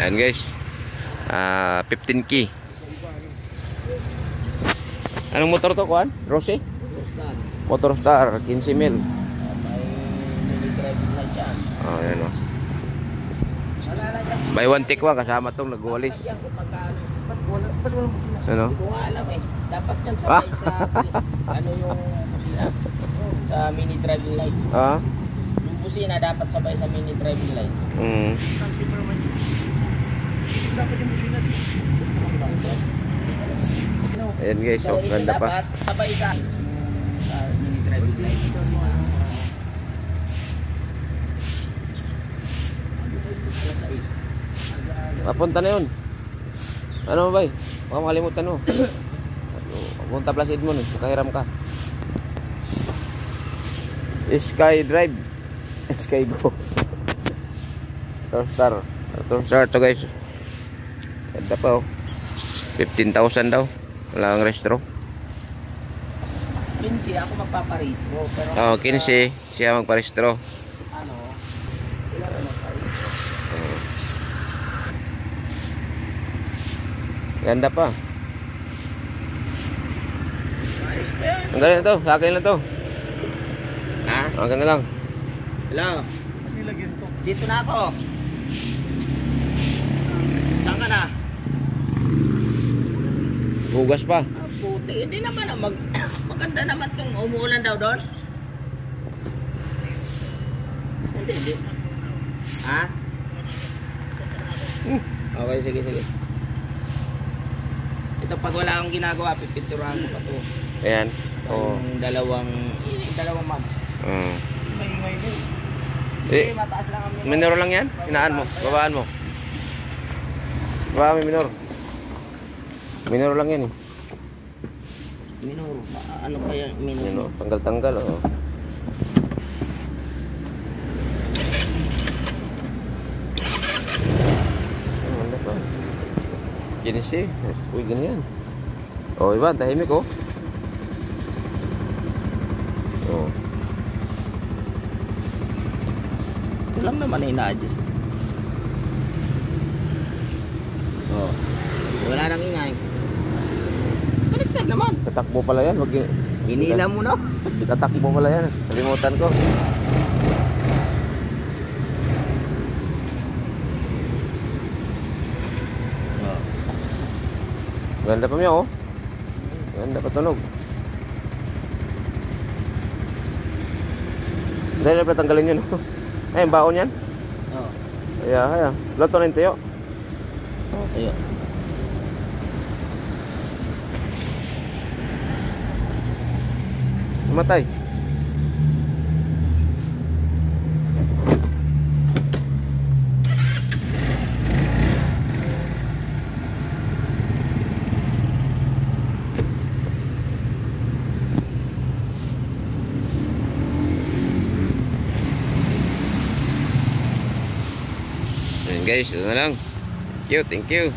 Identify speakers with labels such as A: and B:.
A: Ayan guys. 15K. Anong motor to, kuan? Rossi? Motor Star, 15 mil. Oh, ayan o. Buy one take one, kasama tong nagwalis. Ano?
B: Hindi ko nga alam eh. Dapat yan sabay sa ano yung busina. Sa mini driving light. Yung busina dapat sabay sa mini driving light. Dapat yung busina.
A: Ayan guys, so ganda pa.
B: Dapat sabay sa mini driving light.
A: Papunta na yun. Ano ba? Baka makalimutan mo. Punta Plus Edmond, makahiram ka. Sky Drive. Sky Go. Star. Star to guys. Ganda pa oh. 15,000 daw. Wala ang restro.
B: 15 ako magpaparehistro.
A: Oh, 15 siya magparehistro.
B: Ano? Wala na magparehistro.
A: Ganda pa.
B: Ayos pa yan.
A: Ang galing na to. Sa akin na to.
B: Ha?
A: Hanggang na lang.
B: Hello? Dito na ako. Saan ka na?
A: Hugas pa.
B: Puti. Hindi naman. Maganda naman itong umuulan daw doon. Hindi. Ha? Okay, sige. Ito pag wala akong ginagawa, pipinturahan ko pa ito.
A: Ayan. Oh.
B: Dalawang months. May
A: Eh,
B: mataas lang ang
A: minor lang yan? Hinaan mo. Babaan mo. Baba may minor. Minor lang yan eh.
B: Minor. Ano pa yan? Minor.
A: Yan o. Tanggal-tanggal o. Ano pa? Ginis eh. Uy, ganyan. O, iba. Tahimik o. O.
B: Ito lang naman ay na-adjust. Oh. Wala nang ingay. Baliktad naman.
A: Tatakbo pala yan. Wag
B: Inila mo na.
A: Tatakbo pala yan. Kalimutan ko. Ganda pa niya oh. Ganda pa tunog. Dahil na tanggalin yun. Ay, baon yan.
B: Oo.
A: Kaya. Loto na yung tayo.
B: Ayun.
A: Matay. Ayan guys, ito na lang. Thank you.